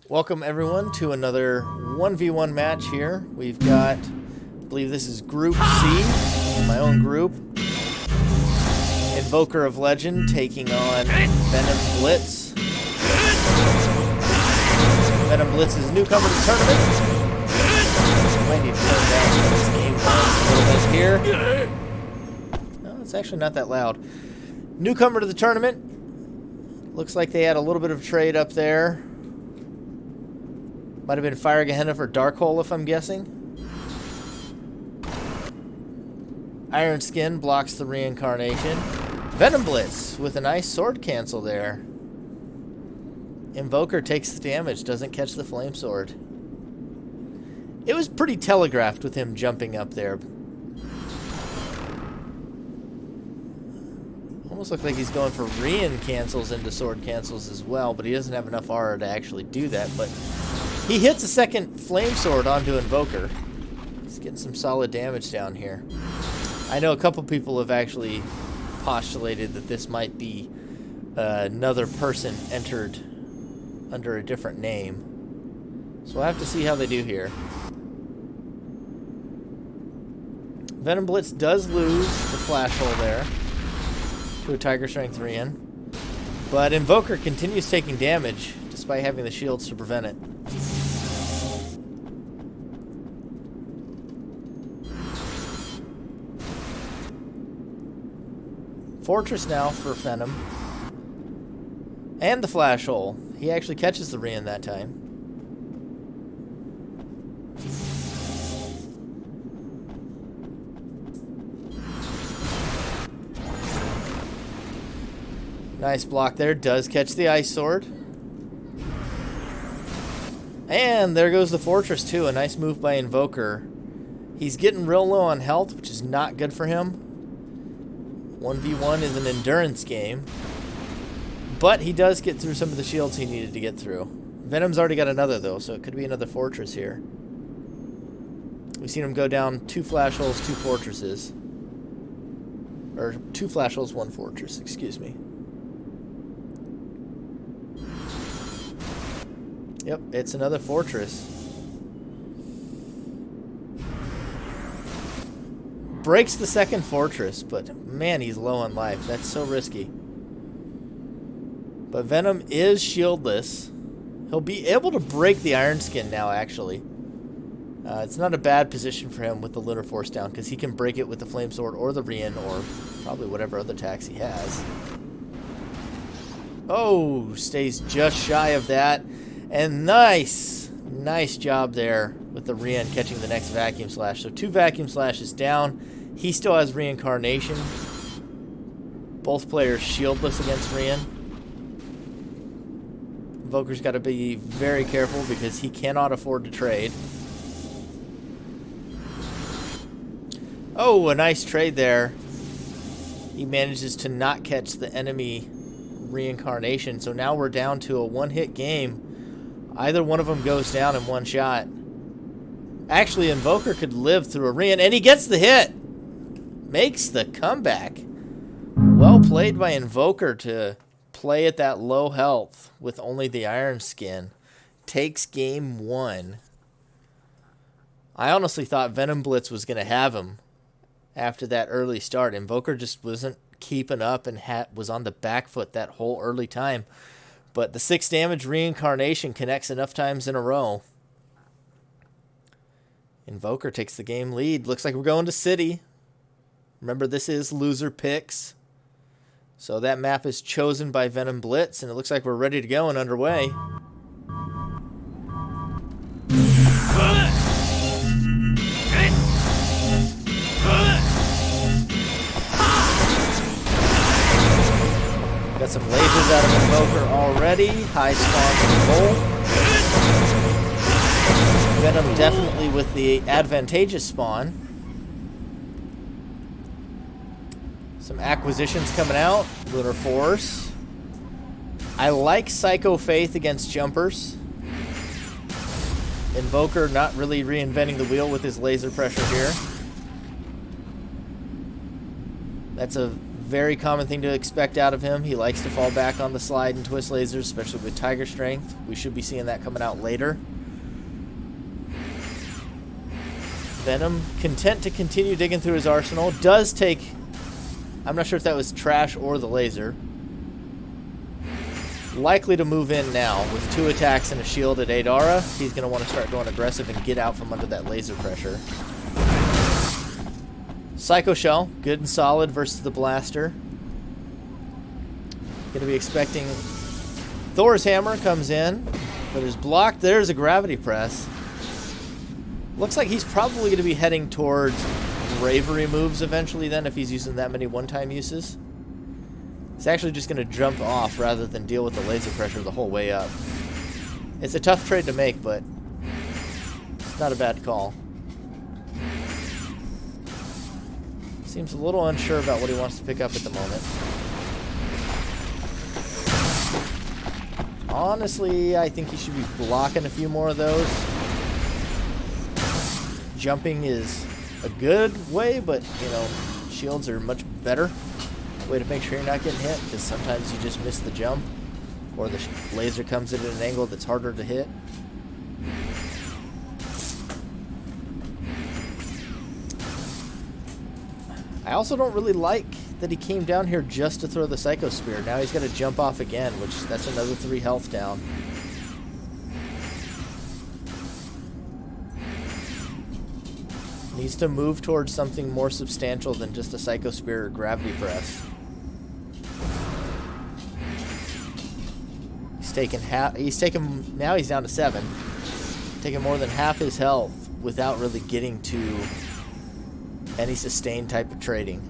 Welcome everyone to another 1v1 match here. We've got, I believe this is Group C, my own group. Invoker of Legend taking on Venom Blitz. Venom Blitz is a newcomer to the tournament. Might need to turn down some of this game a little bit here. No, it's actually not that loud. Newcomer to the tournament. Looks like they had a little bit of trade up there. Might have been Fire Gehenna for Dark Hole, if I'm guessing. Iron Skin blocks the reincarnation. Venom Blitz with a nice sword cancel there. Invoker takes the damage, doesn't catch the flame sword. It was pretty telegraphed with him jumping up there. Almost looks like he's going for rein cancels into sword cancels as well, but he doesn't have enough aura to actually do that. But he hits a second flame sword onto Invoker. He's getting some solid damage down here. I know a couple people have actually postulated that this might be another person entered under a different name. So we'll have to see how they do here. Venom Blitz does lose the flash hole there to a Tiger Strength Rein. But Invoker continues taking damage despite having the shields to prevent it. Fortress now for Venom. And the flash hole. He actually catches the Rein that time. Nice block there. Does catch the Ice Sword. And there goes the Fortress too. A nice move by Invoker. He's getting real low on health, which is not good for him. 1v1 is an endurance game. But he does get through some of the shields he needed to get through. Venom's already got another though, so it could be another Fortress here. We've seen him go down 2 flash holes, 2 fortresses. Or 2 flash holes, 1 fortress, excuse me. Yep, it's another Fortress. Breaks the second Fortress, but man, he's low on life. That's so risky. But Venom is shieldless. He'll be able to break the Iron Skin now, actually. It's not a bad position for him with the Lunar Force down, because he can break it with the Flame Sword or the Rein, or probably whatever other attacks he has. Oh, stays just shy of that. And nice job there with the Rein catching the next Vacuum Slash. So 2 Vacuum Slashes down. He still has Reincarnation. Both players shieldless against Rein. Invoker's got to be very careful because he cannot afford to trade. Oh, a nice trade there. He manages to not catch the enemy Reincarnation. So now we're down to a 1-hit game. Either one of them goes down in 1 shot. Actually, Invoker could live through a Rein, and he gets the hit. Makes the comeback. Well played by Invoker to play at that low health with only the Iron Skin. Takes game 1. I honestly thought Venom Blitz was going to have him after that early start. Invoker just wasn't keeping up and was on the back foot that whole early time. But the 6 damage Reincarnation connects enough times in a row. Invoker takes the game lead. Looks like we're going to City. Remember, this is loser picks. So that map is chosen by Venom Blitz, and it looks like we're ready to go and underway. Got some lasers out of Invoker already. High spawn for the goal. Venom definitely with the advantageous spawn. Some acquisitions coming out. Lunar Force. I like Psycho Faith against jumpers. Invoker not really reinventing the wheel with his laser pressure here. That's a Very common thing to expect out of him. He likes to fall back on the slide and twist lasers, especially with Tiger Strength. We should be seeing that coming out later. Venom, content to continue digging through his arsenal, does take... I'm not sure if that was trash or the laser. Likely to move in now. With 2 attacks and a shield at Adara, he's going to want to start going aggressive and get out from under that laser pressure. Psycho Shell, good and solid versus the Blaster. Going to be expecting... Thor's Hammer comes in, but is blocked. There's a Gravity Press. Looks like he's probably going to be heading towards bravery moves eventually then, if he's using that many one-time uses. He's actually just going to jump off rather than deal with the laser pressure the whole way up. It's a tough trade to make, but it's not a bad call. Seems a little unsure about what he wants to pick up at the moment. Honestly, I think he should be blocking a few more of those. Jumping is a good way, but, you know, shields are much better way to make sure you're not getting hit, because sometimes you just miss the jump, or the laser comes in at an angle that's harder to hit. I also don't really like that he came down here just to throw the Psycho Spear. Now he's got to jump off again, which that's another 3 health down. Needs to move towards something more substantial than just a Psycho Spear or Gravity Press. Now he's down to 7. Taking more than half his health without really getting to any sustained type of trading.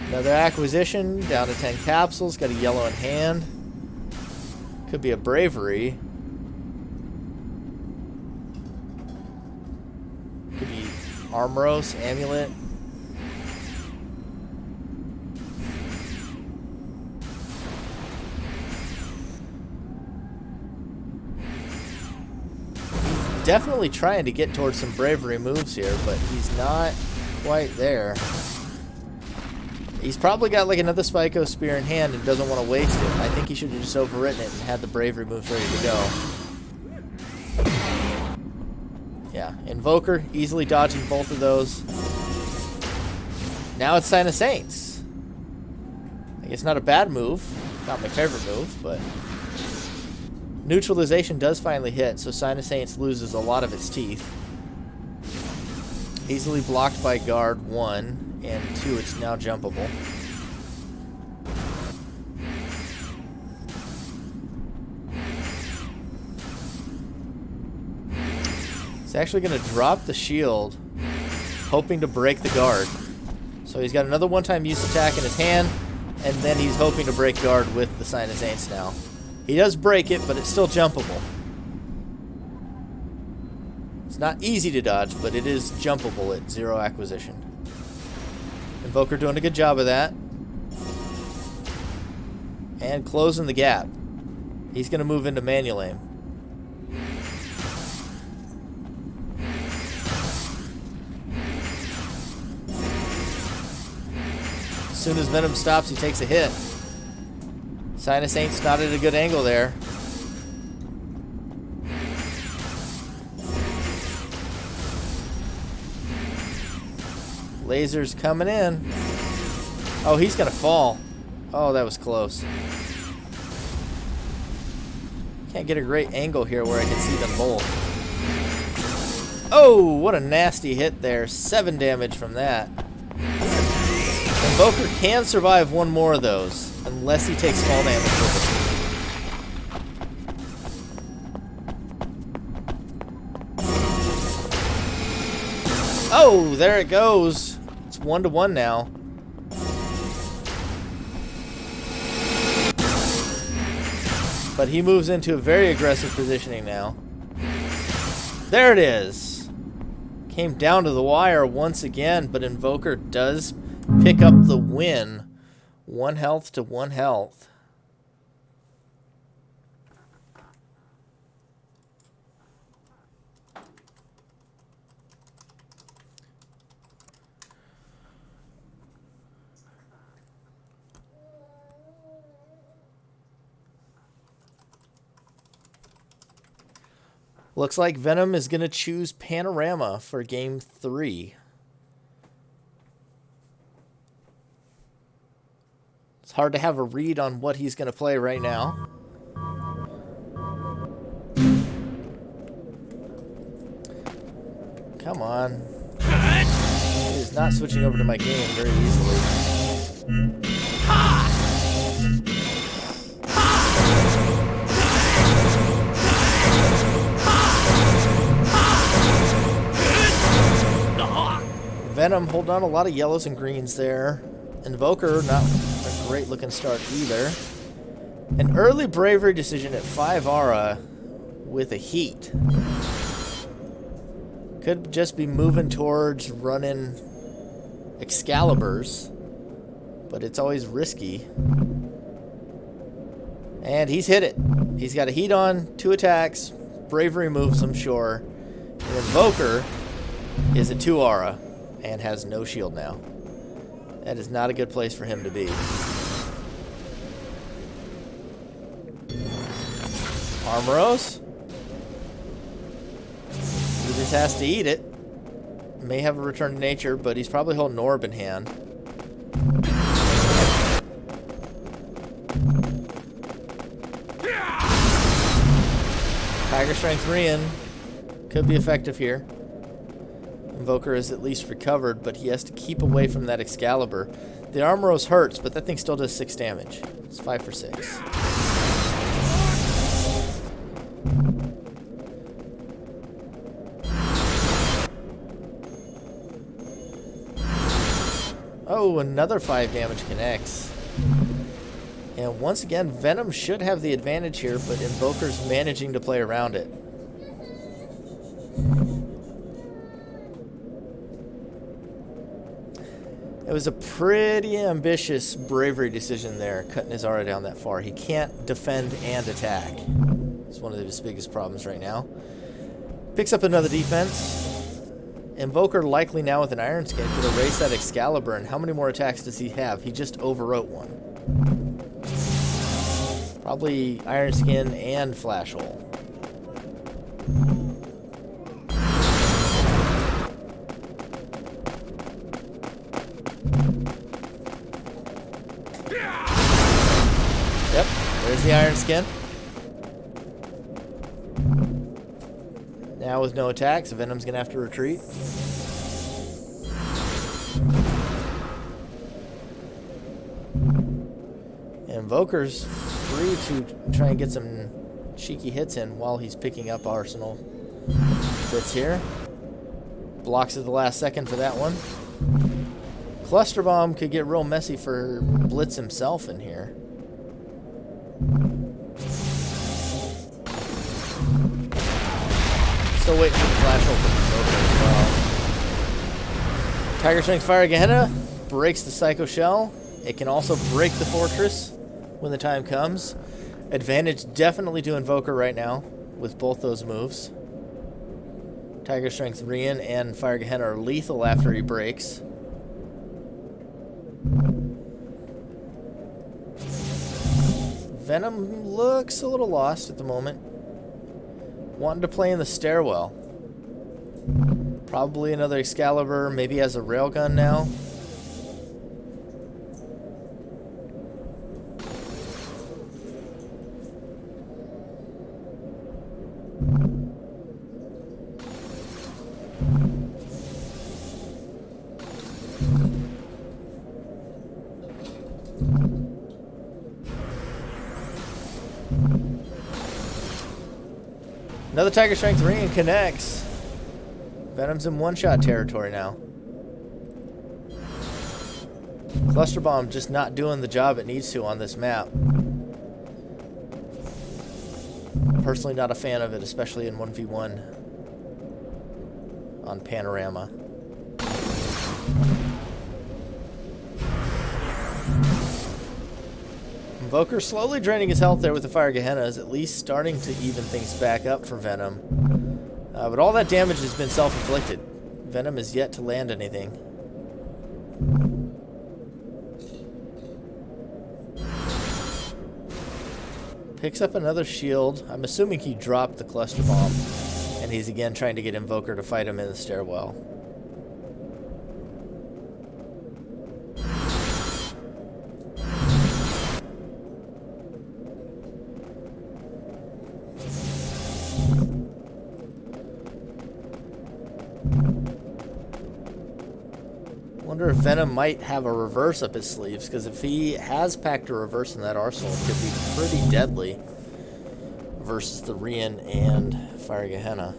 Another acquisition, down to 10 capsules, got a yellow in hand. Could be a bravery. Could be Armoros, amulet. He's definitely trying to get towards some bravery moves here, but he's not quite there. He's probably got like another Psycho Spear in hand and doesn't want to waste it. I think he should have just overwritten it and had the bravery moves ready to go. Yeah, Invoker, easily dodging both of those. Now it's Sign of Saints. I guess not a bad move. Not my favorite move, but... Neutralization does finally hit, so Sign of Saints loses a lot of its teeth. Easily blocked by guard 1. And 2, it's now jumpable. He's actually going to drop the shield, hoping to break the guard. So he's got another one-time use attack in his hand, and then he's hoping to break guard with the Sign of Saints now. He does break it, but it's still jumpable. It's not easy to dodge, but it is jumpable at 0 acquisition. Invoker doing a good job of that. And closing the gap. He's going to move into manual aim. As soon as Venom stops, he takes a hit. Sign of Saints not at a good angle there. Laser's coming in. Oh, he's going to fall. Oh, that was close. Can't get a great angle here where I can see them both. Oh, what a nasty hit there. 7 damage from that. Invoker can survive one more of those, unless he takes small damage with it. Oh, there it goes. It's 1-1 now. But he moves into a very aggressive positioning now. There it is. Came down to the wire once again, but Invoker does pick up the win. 1 health to 1 health. Looks like Venom is going to choose Panorama for game 3. It's hard to have a read on what he's going to play right now. Come on. He is not switching over to my game very easily. Venom holding on a lot of yellows and greens there. Invoker, not a great looking start either. An early bravery decision at 5 aura with a heat. Could just be moving towards running Excaliburs, but it's always risky. And he's hit it. He's got a heat on, 2 attacks, bravery moves, I'm sure. And Invoker is a 2 aura and has no shield now. That is not a good place for him to be. Armoros. He just has to eat it. May have a return to nature, but he's probably holding Orb in hand. Tiger Strength Rian could be effective here. Invoker is at least recovered, but he has to keep away from that Excalibur. The Armoros hurts, but that thing still does 6 damage. It's 5 for 6. Oh, another 5 damage connects. And once again, Venom should have the advantage here, but Invoker's managing to play around it. It was a pretty ambitious bravery decision there, cutting his aura down that far. He can't defend and attack. It's one of his biggest problems right now. Picks up another defense. Invoker likely now with an Iron Skin could erase that Excalibur, and how many more attacks does he have? He just overwrote one. Probably Iron Skin and Flash Hole. Yep, there's the Iron Skin. Now with no attacks, Venom's gonna have to retreat. Invoker's free to try and get some cheeky hits in while he's picking up Arsenal bits here. Blocks at the last second for that one. Cluster Bomb could get real messy for Blitz himself in here. Still waiting for the flash hole from Invoker as well. Tiger Strength Fire Gehenna breaks the Psycho Shell. It can also break the Fortress when the time comes. Advantage definitely to Invoker right now with both those moves. Tiger Strength Rian and Fire Gehenna are lethal after he breaks. Venom looks a little lost at the moment. Wanting to play in the stairwell. Probably another Excalibur, maybe has a railgun now. Another Tiger Strength Ring connects. Venom's in one-shot territory now. Cluster Bomb just not doing the job it needs to on this map. Personally not a fan of it, especially in 1v1 on Panorama. Invoker slowly draining his health there with the Fire Gehenna is at least starting to even things back up for Venom. But all that damage has been self-inflicted. Venom is yet to land anything. Picks up another shield. I'm assuming he dropped the Cluster Bomb. And he's again trying to get Invoker to fight him in the stairwell. Wonder if Venom might have a reverse up his sleeves, because if he has packed a reverse in that arsenal, it could be pretty deadly versus the Rian and Fire Gehenna.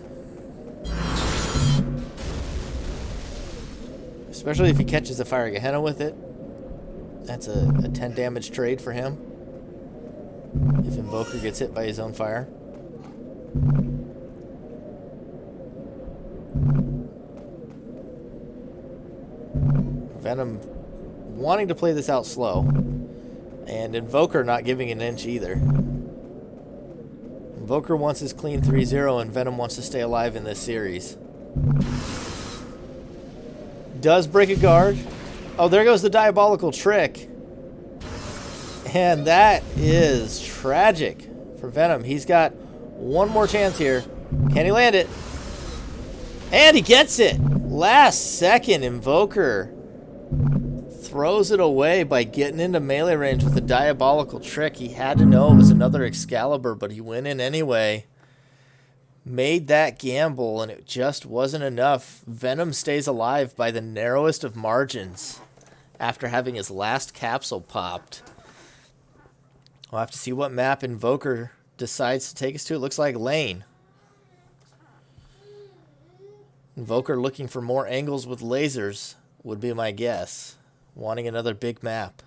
Especially if he catches a Fire Gehenna with it. That's a 10 damage trade for him. If Invoker gets hit by his own fire. Venom wanting to play this out slow. And Invoker not giving an inch either. Invoker wants his clean 3-0 and Venom wants to stay alive in this series. Does break a guard. Oh, there goes the diabolical trick. And that is tragic for Venom. He's got one more chance here. Can he land it? And he gets it. Last second, Invoker throws it away by getting into melee range with a diabolical trick. He had to know it was another Excalibur, but he went in anyway. Made that gamble, and it just wasn't enough. Venom stays alive by the narrowest of margins after having his last capsule popped. We'll have to see what map Invoker decides to take us to. It looks like Lane. Invoker looking for more angles with lasers would be my guess. Wanting another big map.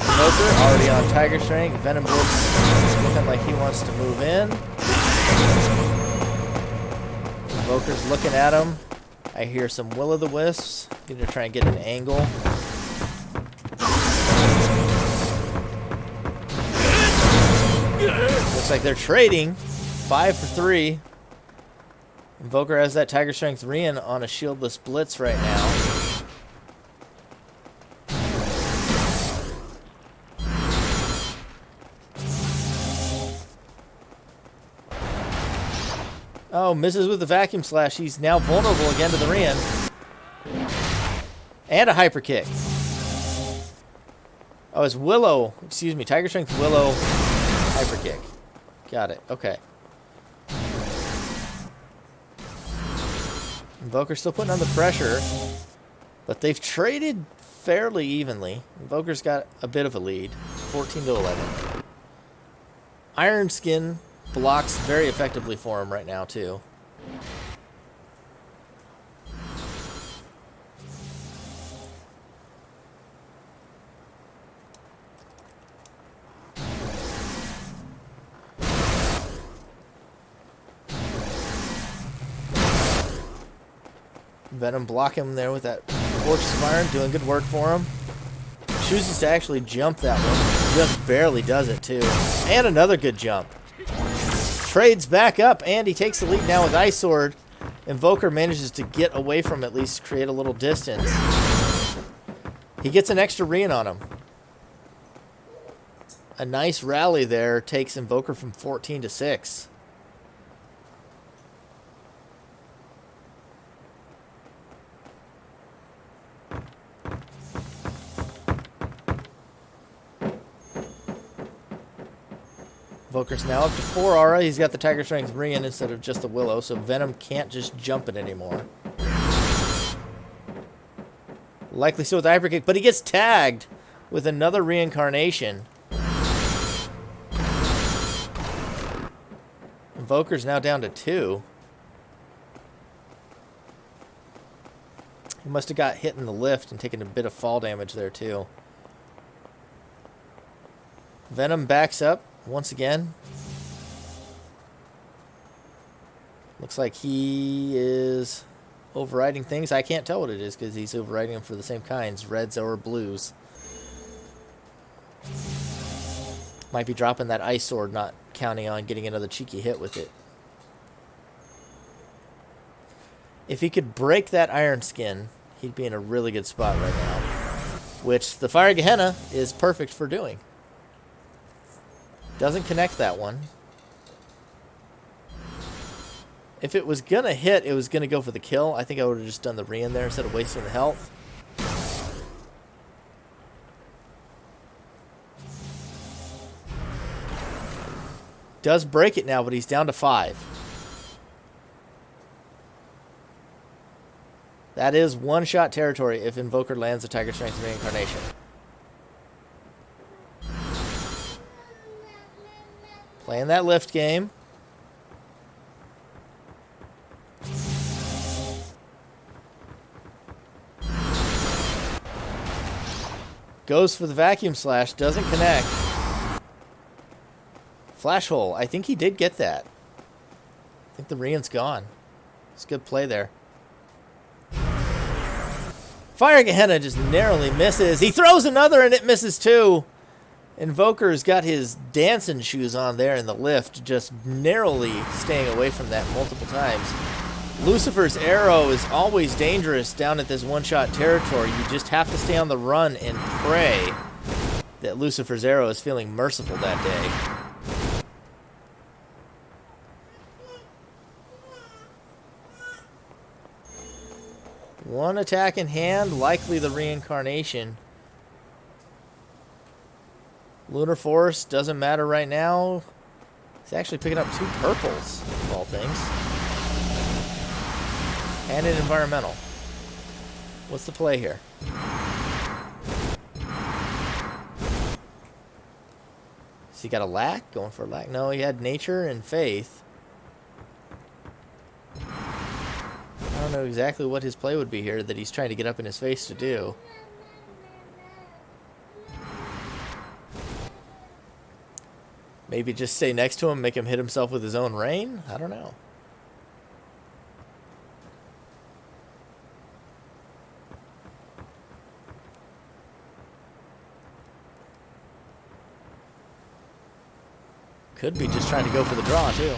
Invoker already on Tiger Strength. Venom Blitz looking like he wants to move in. Invoker's looking at him. I hear some will-o'-the-wisps. Gonna try and get an angle. Looks like they're trading. 5 for 3. Invoker has that Tiger Strength Rian on a shieldless Blitz right now. Oh, misses with the vacuum slash. He's now vulnerable again to the Rian. And a hyper kick. Oh, it's Willow. Excuse me, Tiger Strength Willow hyper kick. Got it. Okay. Invoker's still putting on the pressure, but they've traded fairly evenly. Invoker's got a bit of a lead, 14 to 11. Iron Skin blocks very effectively for him right now, too. Venom block him there with that Fortress of Iron, doing good work for him. Chooses to actually jump that one. Just barely does it, too. And another good jump. Trades back up, and he takes the lead now with Ice Sword. Invoker manages to get away from at least create a little distance. He gets an extra Rian on him. A nice rally there takes Invoker from 14 to 6. Invoker's now up to 4 aura. He's got the Tiger Strength Rian instead of just the Willow, so Venom can't just jump it anymore. Likely so with the Hyper Kick, but he gets tagged with another reincarnation. Invoker's now down to 2. He must have got hit in the lift and taken a bit of fall damage there, too. Venom backs up once again. Looks like he is overriding things. I can't tell what it is because he's overriding them for the same kinds, reds or blues. Might be dropping that ice sword, not counting on getting another cheeky hit with it. If he could break that iron skin, he'd be in a really good spot right now. Which the Fire Gehenna is perfect for doing. Doesn't connect that one. If it was going to hit, it was going to go for the kill. I think I would have just done the re in there instead of wasting the health. Does break it now, but he's down to 5. That is one-shot territory if Invoker lands a Tiger Strength Reincarnation. Playing that lift game. Goes for the Vacuum Slash, doesn't connect. Flash Hole, I think he did get that. I think the Rian's gone. It's a good play there. Fire Gehenna just narrowly misses. He throws another and it misses too. Invoker's got his dancing shoes on there in the lift, just narrowly staying away from that multiple times. Lucifer's arrow is always dangerous down at this one-shot territory. You just have to stay on the run and pray that Lucifer's arrow is feeling merciful that day. One attack in hand, likely the reincarnation. Lunar Force doesn't matter right now. He's actually picking up 2 purples, of all things. And an environmental. What's the play here? Has he got a lack? Going for a lack? No, he had nature and faith. I don't know exactly what his play would be here that he's trying to get up in his face to do. Maybe just stay next to him, make him hit himself with his own rain? I don't know. Could be just trying to go for the draw, too.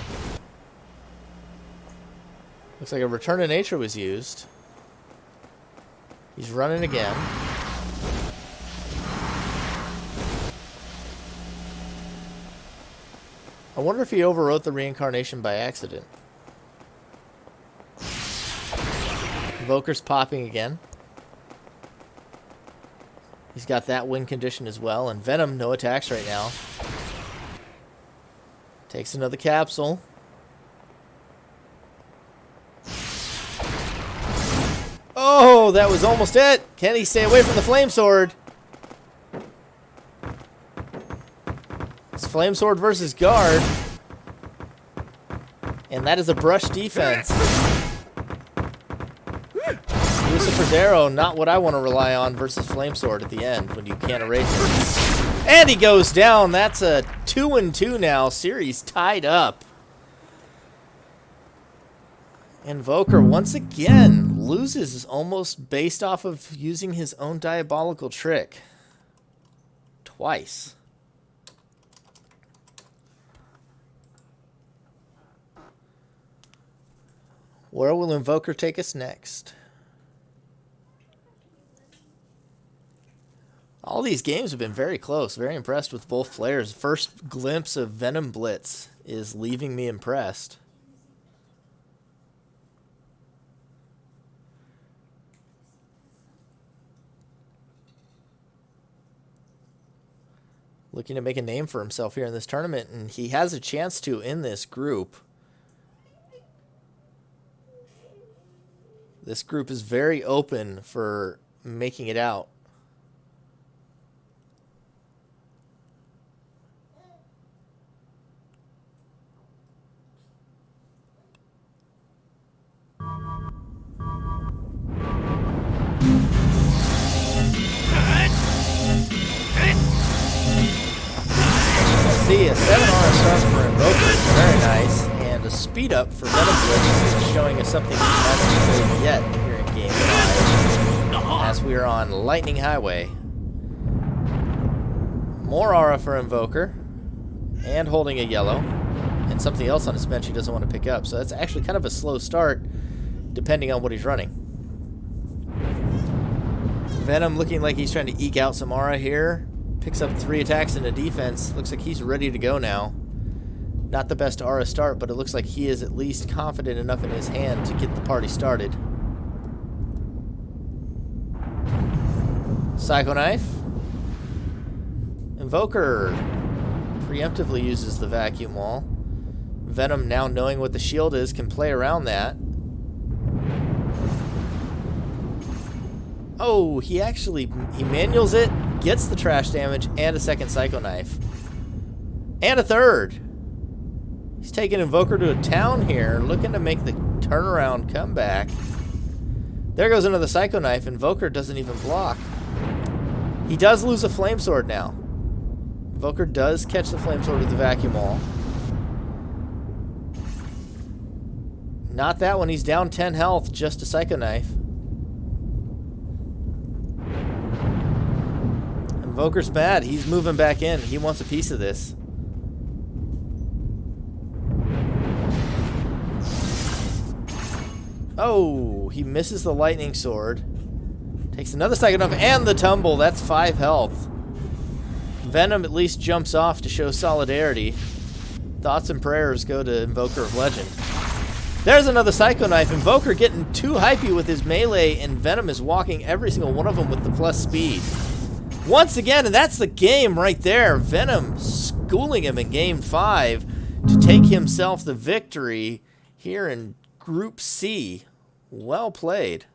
Looks like a Return to Nature was used. He's running again. I wonder if he overwrote the reincarnation by accident. Invoker's popping again. He's got that win condition as well. And Venom, no attacks right now. Takes another capsule. Oh, that was almost it. Can he stay away from the Flame Sword? It's Flame Sword versus Guard. And that is a brush defense. Lucifer's Arrow, not what I want to rely on versus Flame Sword at the end when you can't erase it. And he goes down. That's a 2-2 now. Series tied up. Invoker once again loses almost based off of using his own diabolical trick. Twice. Where will Invoker take us next? All these games have been very close. Very impressed with both players. First glimpse of Venom Blitz is leaving me impressed. Looking to make a name for himself here in this tournament, and he has a chance to in this group. This group is very open for making it out. See, a 7 RS start for Invoker, very nice, and a speed up for Venom Blitz, showing us something he hasn't played yet here in Game 5, as we are on Lightning Highway. More aura for Invoker. And holding a yellow. And something else on his bench he doesn't want to pick up. So that's actually kind of a slow start, depending on what he's running. Venom looking like he's trying to eke out some aura here. Picks up 3 attacks in the defense. Looks like he's ready to go now. Not the best aura start, but it looks like he is at least confident enough in his hand to get the party started. Psycho Knife. Invoker preemptively uses the vacuum wall. Venom, now knowing what the shield is, can play around that. Oh, he manuals it, gets the trash damage, and a second Psycho Knife. And a third. He's taking Invoker to a town here, looking to make the turnaround comeback. There goes another Psycho Knife. Invoker doesn't even block. He does lose a Flame Sword now. Invoker does catch the Flame Sword with the vacuum wall. Not that one. He's down 10 health, just a Psycho Knife. Invoker's bad. He's moving back in. He wants a piece of this. Oh, he misses the lightning sword. Takes another Psycho Knife and the tumble. That's 5 health. Venom at least jumps off to show solidarity. Thoughts and prayers go to Invoker of Legend. There's another Psycho Knife. Invoker getting too hypey with his melee, and Venom is walking every single one of them with the plus speed. Once again, and that's the game right there. Venom schooling him in Game 5 to take himself the victory here in Group C. Well played.